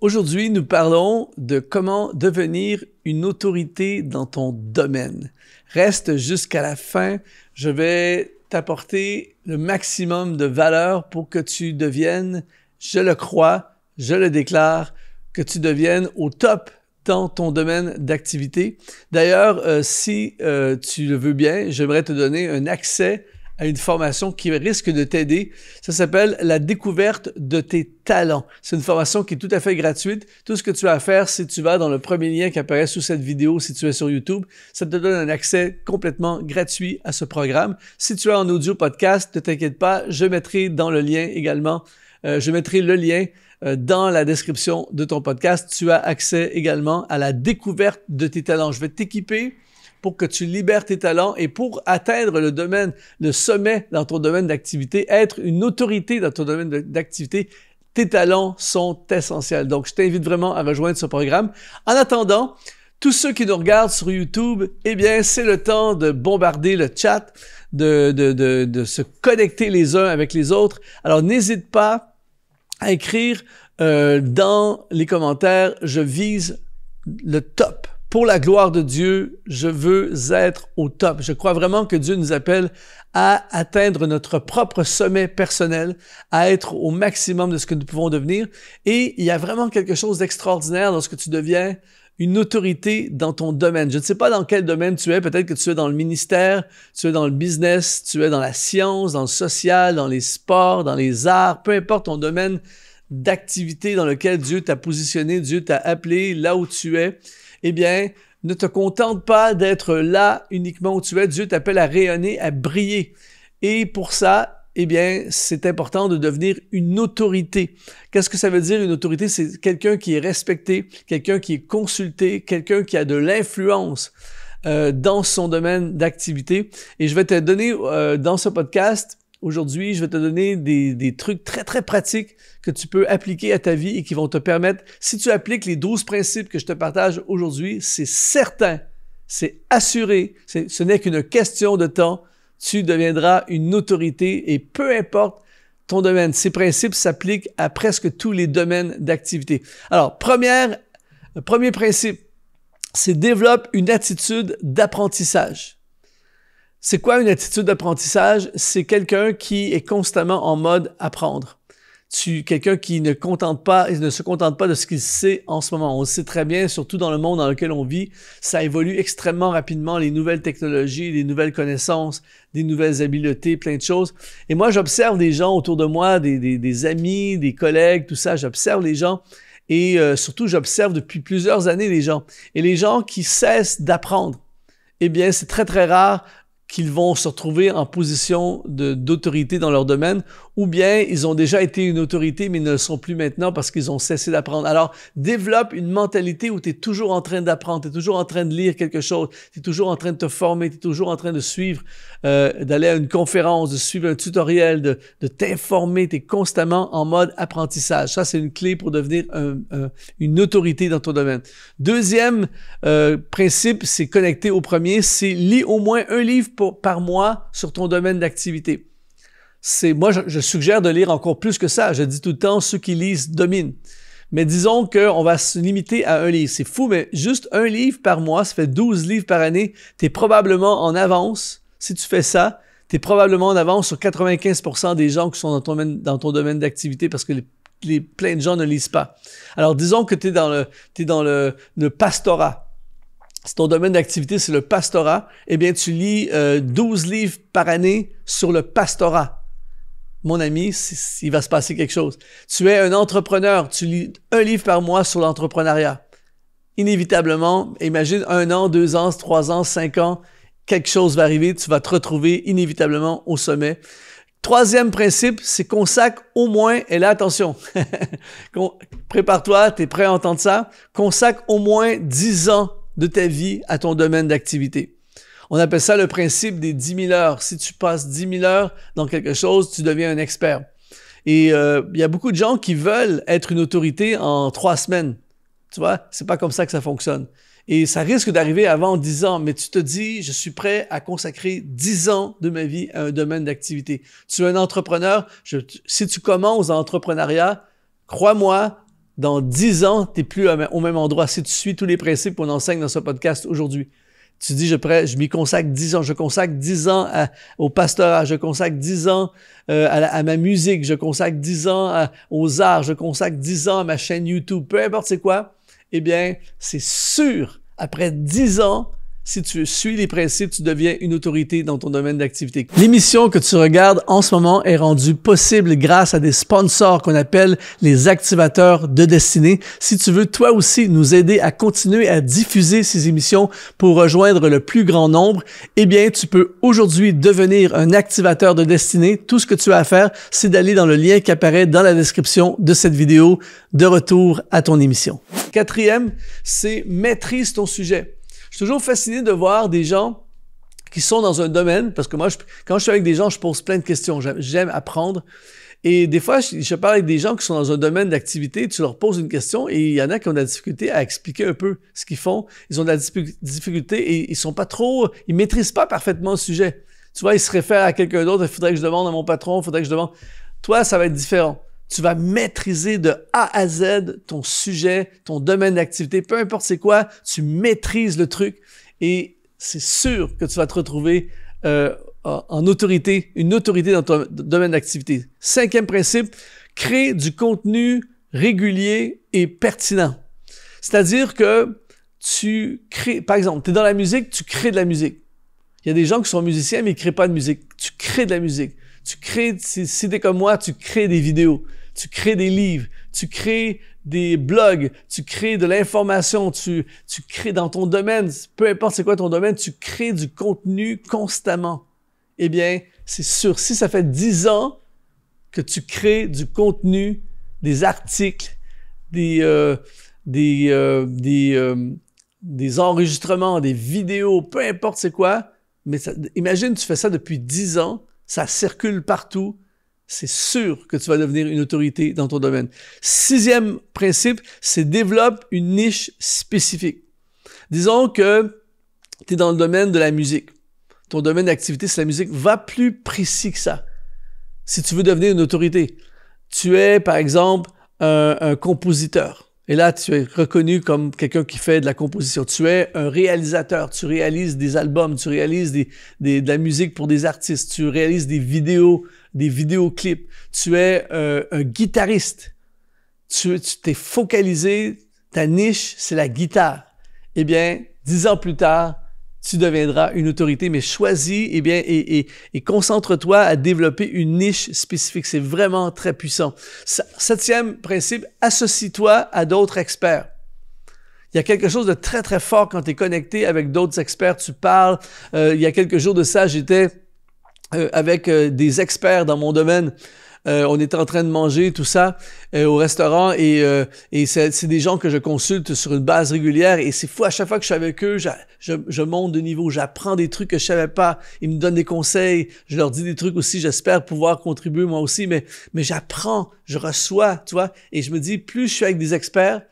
Aujourd'hui, nous parlons de comment devenir une autorité dans ton domaine. Reste jusqu'à la fin, je vais t'apporter le maximum de valeur pour que tu deviennes, je le crois, je le déclare, que tu deviennes au top dans ton domaine d'activité. D'ailleurs, si tu le veux bien, j'aimerais te donner un accès à une formation qui risque de t'aider. Ça s'appelle la découverte de tes talents. C'est une formation qui est tout à fait gratuite. Tout ce que tu as à faire, c'est que tu vas dans le premier lien qui apparaît sous cette vidéo si tu es sur YouTube. Ça te donne un accès complètement gratuit à ce programme. Si tu es en audio podcast, ne t'inquiète pas, je mettrai dans le lien également, je mettrai le lien dans la description de ton podcast. Tu as accès également à la découverte de tes talents. Je vais t'équiper pour que tu libères tes talents et pour atteindre le domaine, le sommet dans ton domaine d'activité, être une autorité dans ton domaine d'activité, tes talents sont essentiels. Donc, je t'invite vraiment à rejoindre ce programme. En attendant, tous ceux qui nous regardent sur YouTube, eh bien, c'est le temps de bombarder le chat, de se connecter les uns avec les autres. Alors, n'hésite pas à écrire dans les commentaires, je vise le top. Pour la gloire de Dieu, je veux être au top. Je crois vraiment que Dieu nous appelle à atteindre notre propre sommet personnel, à être au maximum de ce que nous pouvons devenir. Et il y a vraiment quelque chose d'extraordinaire lorsque tu deviens une autorité dans ton domaine. Je ne sais pas dans quel domaine tu es. Peut-être que tu es dans le ministère, tu es dans le business, tu es dans la science, dans le social, dans les sports, dans les arts, peu importe ton domaine d'activité dans lequel Dieu t'a positionné, Dieu t'a appelé là où tu es. Eh bien, ne te contente pas d'être là uniquement où tu es. Dieu t'appelle à rayonner, à briller. Et pour ça, eh bien, c'est important de devenir une autorité. Qu'est-ce que ça veut dire une autorité? C'est quelqu'un qui est respecté, quelqu'un qui est consulté, quelqu'un qui a de l'influence dans son domaine d'activité. Et je vais te donner dans ce podcast, aujourd'hui, je vais te donner des trucs très, très pratiques que tu peux appliquer à ta vie et qui vont te permettre, si tu appliques les 12 principes que je te partage aujourd'hui, c'est certain, c'est assuré, ce n'est qu'une question de temps, tu deviendras une autorité et peu importe ton domaine. Ces principes s'appliquent à presque tous les domaines d'activité. Alors, premier principe, c'est développe une attitude d'apprentissage. C'est quoi une attitude d'apprentissage? C'est quelqu'un qui est constamment en mode apprendre. Quelqu'un qui ne se contente pas de ce qu'il sait en ce moment. On le sait très bien, surtout dans le monde dans lequel on vit, ça évolue extrêmement rapidement, les nouvelles technologies, les nouvelles connaissances, des nouvelles habiletés, plein de choses. Et moi, j'observe des gens autour de moi, des amis, des collègues, tout ça, j'observe les gens et surtout, j'observe depuis plusieurs années les gens. Et les gens qui cessent d'apprendre, eh bien, c'est très, très rare qu'ils vont se retrouver en position d'autorité dans leur domaine, ou bien ils ont déjà été une autorité, mais ne le sont plus maintenant parce qu'ils ont cessé d'apprendre. Alors, développe une mentalité où tu es toujours en train d'apprendre, tu es toujours en train de lire quelque chose, tu es toujours en train de te former, tu es toujours en train de suivre, d'aller à une conférence, de suivre un tutoriel, de t'informer, tu es constamment en mode apprentissage. Ça, c'est une clé pour devenir une autorité dans ton domaine. Deuxième principe, c'est connecté au premier, c'est lis au moins un livre par mois sur ton domaine d'activité. Moi, je suggère de lire encore plus que ça. Je dis tout le temps, ceux qui lisent dominent. Mais disons qu'on va se limiter à un livre. C'est fou, mais juste un livre par mois, ça fait 12 livres par année. Tu es probablement en avance. Si tu fais ça, tu es probablement en avance sur 95% des gens qui sont dans ton domaine d'activité parce que plein de gens ne lisent pas. Alors, disons que tu es dans le pastorat. Si ton domaine d'activité, c'est le pastorat, eh bien, tu lis 12 livres par année sur le pastorat. Mon ami, il va se passer quelque chose. Tu es un entrepreneur, tu lis un livre par mois sur l'entrepreneuriat. Inévitablement, imagine 1 an, 2 ans, 3 ans, 5 ans, quelque chose va arriver, tu vas te retrouver inévitablement au sommet. Troisième principe, c'est consacre au moins, et là, attention, prépare-toi, tu es prêt à entendre ça, consacre au moins 10 ans de ta vie à ton domaine d'activité. On appelle ça le principe des 10 000 heures. Si tu passes 10 000 heures dans quelque chose, tu deviens un expert. Et il y a beaucoup de gens qui veulent être une autorité en 3 semaines. Tu vois, c'est pas comme ça que ça fonctionne. Et ça risque d'arriver avant 10 ans, mais tu te dis, je suis prêt à consacrer 10 ans de ma vie à un domaine d'activité. Tu es un entrepreneur, si tu commences dans l'entrepreneuriat, crois-moi, dans 10 ans, tu n'es plus au même endroit. Si tu suis tous les principes qu'on enseigne dans ce podcast aujourd'hui, tu dis, je m'y consacre 10 ans, je consacre 10 ans au pastorat, je consacre 10 ans à ma musique, je consacre 10 ans aux arts, je consacre 10 ans à ma chaîne YouTube, peu importe c'est quoi, eh bien, c'est sûr, après 10 ans, si tu suis les principes, tu deviens une autorité dans ton domaine d'activité. L'émission que tu regardes en ce moment est rendue possible grâce à des sponsors qu'on appelle les activateurs de destinée. Si tu veux toi aussi nous aider à continuer à diffuser ces émissions pour rejoindre le plus grand nombre, eh bien, tu peux aujourd'hui devenir un activateur de destinée. Tout ce que tu as à faire, c'est d'aller dans le lien qui apparaît dans la description de cette vidéo. De retour à ton émission. Quatrième, c'est maîtrise ton sujet. Je suis toujours fasciné de voir des gens qui sont dans un domaine, parce que moi, quand je suis avec des gens, je pose plein de questions. J'aime apprendre. Et des fois, je parle avec des gens qui sont dans un domaine d'activité, tu leur poses une question et il y en a qui ont de la difficulté à expliquer un peu ce qu'ils font. Ils ont de la difficulté et ils maîtrisent pas parfaitement le sujet. Tu vois, ils se réfèrent à quelqu'un d'autre, il faudrait que je demande à mon patron, il faudrait que je demande. Toi, ça va être différent. Tu vas maîtriser de A à Z ton sujet, ton domaine d'activité, peu importe c'est quoi, tu maîtrises le truc et c'est sûr que tu vas te retrouver en autorité, une autorité dans ton domaine d'activité. Cinquième principe, crée du contenu régulier et pertinent. C'est-à-dire que tu crées, par exemple, tu es dans la musique, tu crées de la musique. Il y a des gens qui sont musiciens mais ils ne créent pas de musique. Tu crées de la musique. Tu crées, si t'es comme moi, tu crées des vidéos, tu crées des livres, tu crées des blogs, tu crées de l'information, tu crées dans ton domaine, peu importe c'est quoi ton domaine, tu crées du contenu constamment. Eh bien, c'est sûr, si ça fait 10 ans que tu crées du contenu, des articles, des enregistrements, des vidéos, peu importe c'est quoi, mais imagine tu fais ça depuis 10 ans, ça circule partout, c'est sûr que tu vas devenir une autorité dans ton domaine. Sixième principe, c'est développe une niche spécifique. Disons que tu es dans le domaine de la musique. Ton domaine d'activité, c'est la musique. Va plus précis que ça. Si tu veux devenir une autorité, tu es, par exemple, un compositeur. Et là, tu es reconnu comme quelqu'un qui fait de la composition. Tu es un réalisateur. Tu réalises des albums. Tu réalises de la musique pour des artistes. Tu réalises des vidéoclips. Tu es un guitariste. Tu t'es focalisé. Ta niche, c'est la guitare. Eh bien, 10 ans plus tard, tu deviendras une autorité, mais choisis et concentre-toi à développer une niche spécifique. C'est vraiment très puissant. Septième principe, associe-toi à d'autres experts. Il y a quelque chose de très, très fort quand tu es connecté avec d'autres experts. Tu parles. Il y a quelques jours de ça, j'étais avec des experts dans mon domaine. On était en train de manger, tout ça, au restaurant et c'est des gens que je consulte sur une base régulière et c'est fou, à chaque fois que je suis avec eux, je monte de niveau, j'apprends des trucs que je savais pas, ils me donnent des conseils, je leur dis des trucs aussi, j'espère pouvoir contribuer moi aussi, mais j'apprends, je reçois, tu vois, et je me dis, plus je suis avec des experts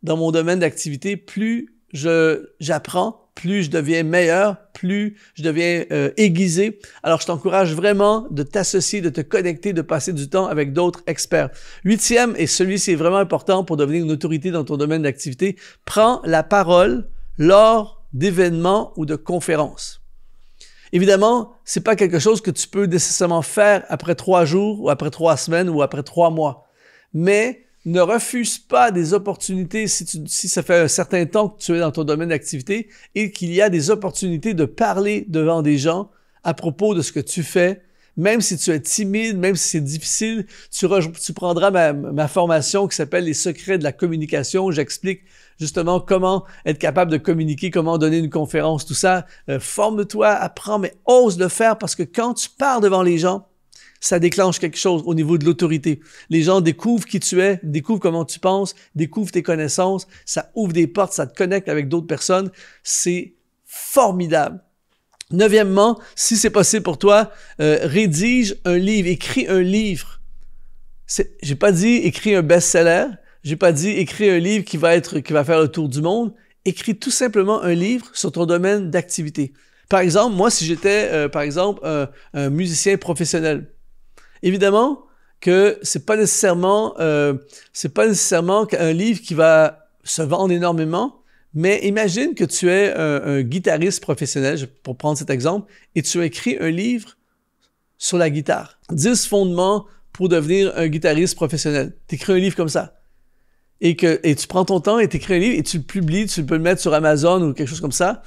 dans mon domaine d'activité, plus j'apprends, plus je deviens meilleur, plus je deviens aiguisé. Alors, je t'encourage vraiment de t'associer, de te connecter, de passer du temps avec d'autres experts. Huitième, et celui-ci est vraiment important pour devenir une autorité dans ton domaine d'activité, prends la parole lors d'événements ou de conférences. Évidemment, c'est pas quelque chose que tu peux nécessairement faire après 3 jours ou après 3 semaines ou après 3 mois. Mais ne refuse pas des opportunités si ça fait un certain temps que tu es dans ton domaine d'activité et qu'il y a des opportunités de parler devant des gens à propos de ce que tu fais. Même si tu es timide, même si c'est difficile, tu prendras ma formation qui s'appelle « Les secrets de la communication ». J'explique justement comment être capable de communiquer, comment donner une conférence, tout ça. Forme-toi, apprends, mais ose le faire parce que quand tu parles devant les gens, ça déclenche quelque chose au niveau de l'autorité. Les gens découvrent qui tu es, découvrent comment tu penses, découvrent tes connaissances, ça ouvre des portes, ça te connecte avec d'autres personnes. C'est formidable. Neuvièmement, si c'est possible pour toi, rédige un livre, écris un livre. J'ai pas dit écris un best-seller, j'ai pas dit écris un livre qui va faire le tour du monde. Écris tout simplement un livre sur ton domaine d'activité. Par exemple, moi, si j'étais, un musicien professionnel, évidemment que c'est pas nécessairement un livre qui va se vendre énormément, mais imagine que tu es un guitariste professionnel, pour prendre cet exemple, et tu as écrit un livre sur la guitare. 10 fondements pour devenir un guitariste professionnel. Tu écris un livre comme ça. Et tu prends ton temps et tu écris un livre et tu le publies, tu peux le mettre sur Amazon ou quelque chose comme ça.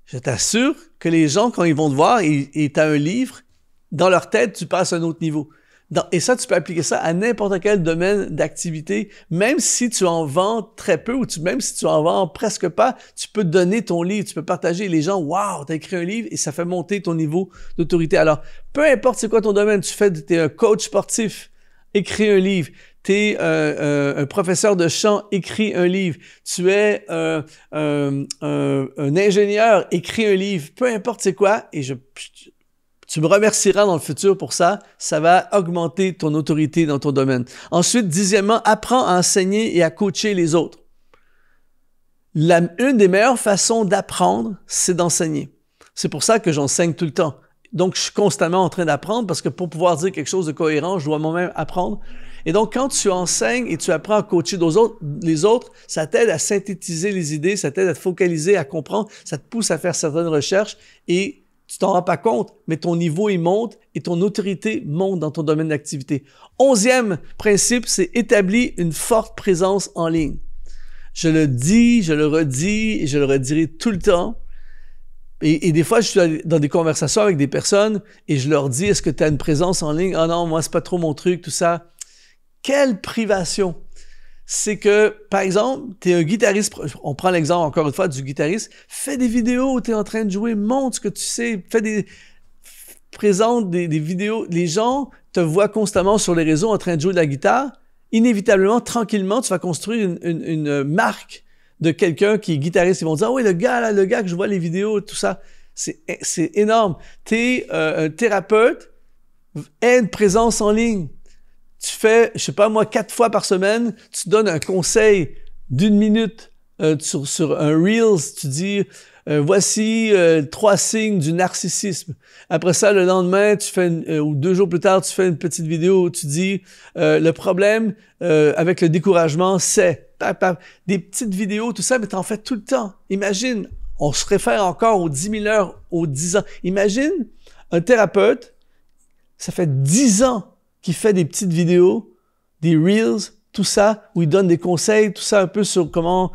Je t'assure que les gens, quand ils vont te voir et tu as un livre, dans leur tête, tu passes à un autre niveau. Et ça, tu peux appliquer ça à n'importe quel domaine d'activité, même si tu en vends très peu ou même si tu en vends presque pas, tu peux donner ton livre, tu peux partager. Les gens, wow, tu as écrit un livre et ça fait monter ton niveau d'autorité. Alors, peu importe c'est quoi ton domaine, t'es un coach sportif, écris un livre. Tu es un professeur de chant, écris un livre. Tu es un ingénieur, écris un livre. Peu importe c'est quoi, et tu me remercieras dans le futur pour ça. Ça va augmenter ton autorité dans ton domaine. Ensuite, 10e, apprends à enseigner et à coacher les autres. Une des meilleures façons d'apprendre, c'est d'enseigner. C'est pour ça que j'enseigne tout le temps. Donc, je suis constamment en train d'apprendre parce que pour pouvoir dire quelque chose de cohérent, je dois moi-même apprendre. Et donc, quand tu enseignes et tu apprends à coacher les autres, ça t'aide à synthétiser les idées, ça t'aide à te focaliser, à comprendre, ça te pousse à faire certaines recherches et tu t'en rends pas compte, mais ton niveau, il monte et ton autorité monte dans ton domaine d'activité. 11e principe, c'est établir une forte présence en ligne. Je le dis, je le redis et je le redirai tout le temps. Et des fois, je suis dans des conversations avec des personnes et je leur dis, est-ce que tu as une présence en ligne? Ah non, moi, c'est pas trop mon truc, tout ça. Quelle privation! C'est que, par exemple, tu es un guitariste, on prend l'exemple encore une fois du guitariste, fais des vidéos où tu es en train de jouer, montre ce que tu sais, présente des vidéos. Les gens te voient constamment sur les réseaux en train de jouer de la guitare. Inévitablement, tranquillement, tu vas construire une marque de quelqu'un qui est guitariste. Ils vont dire, ah oui, le gars que je vois les vidéos, tout ça, c'est énorme. Tu es un thérapeute, aie une présence en ligne. Tu fais, je sais pas moi, 4 fois par semaine, tu donnes un conseil d'1 minute sur un Reels, tu dis voici 3 signes du narcissisme. Après ça, le lendemain, ou 2 jours plus tard, tu fais une petite vidéo où tu dis le problème avec le découragement, c'est des petites vidéos, tout ça, mais tu en fais tout le temps. Imagine, on se réfère encore aux 10 000 heures, aux 10 ans. Imagine un thérapeute, ça fait 10 ans qui fait des petites vidéos, des Reels, tout ça, où il donne des conseils, tout ça un peu sur comment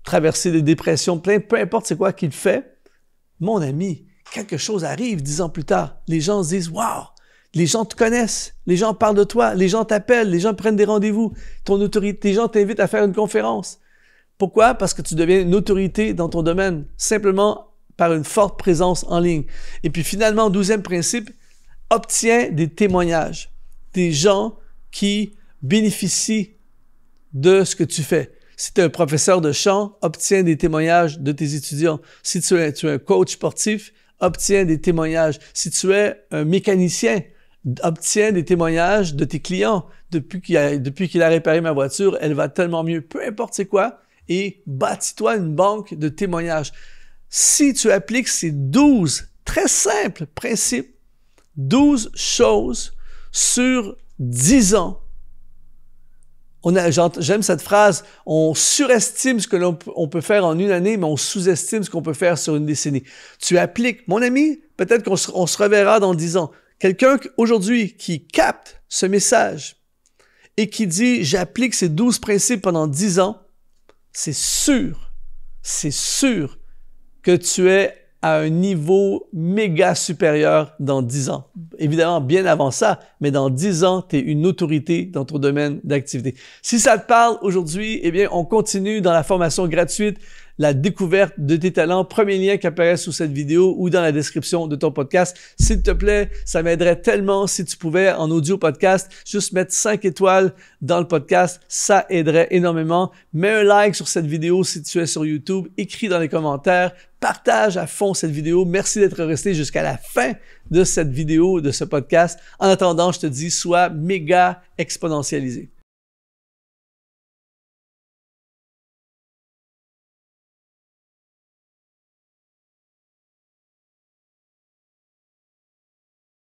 traverser des dépressions, peu importe c'est quoi qu'il fait. Mon ami, quelque chose arrive 10 ans plus tard. Les gens se disent « Wow! » Les gens te connaissent, les gens parlent de toi, les gens t'appellent, les gens prennent des rendez-vous, ton autorité, les gens t'invitent à faire une conférence. Pourquoi? Parce que tu deviens une autorité dans ton domaine, simplement par une forte présence en ligne. Et puis finalement, 12e principe, obtiens des témoignages. Des gens qui bénéficient de ce que tu fais. Si tu es un professeur de chant, obtiens des témoignages de tes étudiants. Si tu es un coach sportif, obtiens des témoignages. Si tu es un mécanicien, obtiens des témoignages de tes clients. Depuis qu'il a réparé ma voiture, elle va tellement mieux. Peu importe c'est quoi, et bâtis-toi une banque de témoignages. Si tu appliques ces 12 très simples principes, 12 choses sur 10 ans. J'aime cette phrase, on surestime ce que on peut faire en 1 année, mais on sous-estime ce qu'on peut faire sur 1 décennie. Tu appliques, mon ami, peut-être qu'on se reverra dans 10 ans. Quelqu'un aujourd'hui qui capte ce message et qui dit, j'applique ces 12 principes pendant 10 ans, c'est sûr que tu es à un niveau méga supérieur dans 10 ans. Évidemment, bien avant ça, mais dans 10 ans, tu es une autorité dans ton domaine d'activité. Si ça te parle aujourd'hui, eh bien, on continue dans la formation gratuite, la découverte de tes talents. Premier lien qui apparaît sous cette vidéo ou dans la description de ton podcast. S'il te plaît, ça m'aiderait tellement si tu pouvais, en audio podcast, juste mettre 5 étoiles dans le podcast. Ça aiderait énormément. Mets un like sur cette vidéo si tu es sur YouTube. Écris dans les commentaires. Partage à fond cette vidéo. Merci d'être resté jusqu'à la fin de cette vidéo, de ce podcast. En attendant, je te dis, sois méga exponentialisé.